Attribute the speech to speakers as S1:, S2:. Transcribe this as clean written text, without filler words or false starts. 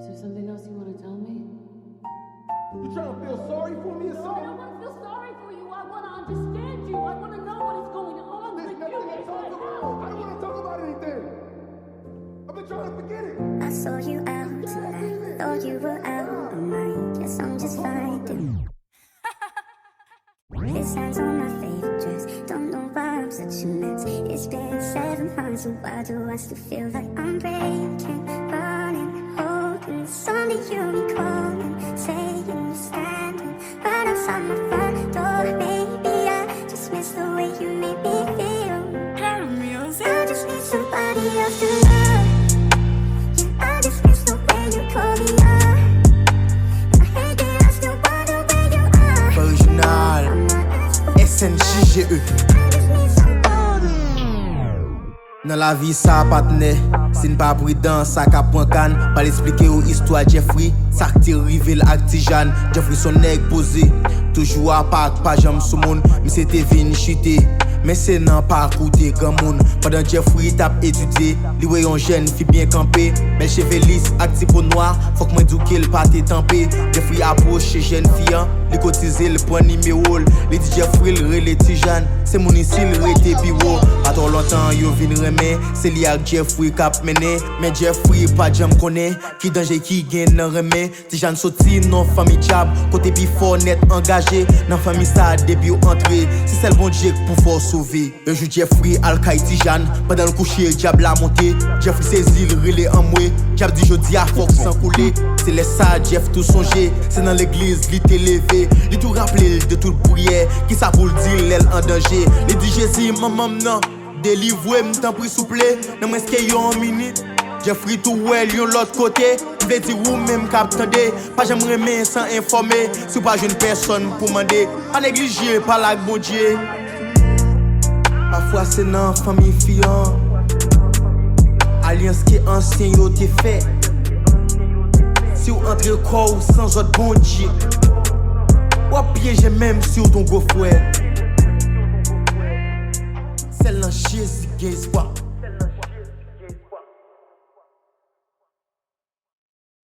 S1: there something else you want to tell me?
S2: You trying to feel sorry for me or
S1: No, I
S2: something?
S1: don't want to feel sorry for you. I want to understand you. I want to know what is going on
S2: There's
S1: with
S2: nothing
S1: you
S2: to
S1: right
S2: talk about.
S1: now.
S2: I don't want to talk about anything. I've been trying to forget it.
S3: I saw you out tonight, thought you were out of mind. Guess I'm just fighting. His hands on my favorite dress, don't know why I'm such a mess. It's been 7 months, so why do I still feel like I'm breaking? Running, holding, Sunday you be calling, saying you're standing right outside my front door. Maybe I just miss the way you made me feel. I just need somebody else to love. Yeah, I just miss the way you call me up. I hate that I still wonder where you are.
S4: Original SNJGE. Dans la vie ça patne, si pas prudent ça ka prend can, pas l'expliquer ou histoire Jeffrey, ça qui rive ak Tijan, Jeffrey son nèg posé, toujours à pas jambe sous monde, mais c'était vini chuter. Mais c'est nan pas coûter grand monde. Pendant Jeffrey tape étudié, li wè yon jeune fi bien campé, belle chevelis ak ti peau noir, faut que moi dou qu'elle pas te tempé. Jeffrey approche jeune fille, li cotiser le point numéro, li dit Jeffrey le relé Tijan, c'est mon ici le rete bureau. Pas trop longtemps yo vin remet, c'est li ak Jeffrey k'ap mené, mais Jeffrey pas jam connaît, qui danger qui gen nan remet. Tijan sorti non famille job, côté bi fort net engagé, nan famille ça depuis entré, c'est celle bon Dieu pour force sauvé. Un jour Jeffrey Al-Kai Tijan, pendant le coucher, diable a monté. Jeffrey saisit le relais en moué. Diable dit jodi a fox sans couler. C'est les ça, Jeff tout songé. C'est dans l'église, il t'est levé. Il tout rappelé de tout le prière. Qui ça pour le dire, l'aile en danger. Il dit Jésus, maman, non. Délivré, m't'en prie souple. Non, mais est-ce qu'il y a une minute? Jeffrey tout well, yon l'autre côté. Veut dire ou même cap tendé. Pas j'aimerais mais sans informer. Si pas jeune personne pour demander. Pas négliger, pas la bon Dieu. Parfois c'est dans famille fiant. Alliance qui est ancien yo t'es fait. Si vous entrez corps ou sans autre bon Dieu, ou piéger même sur ton go frère. C'est là Jésus qui espoir.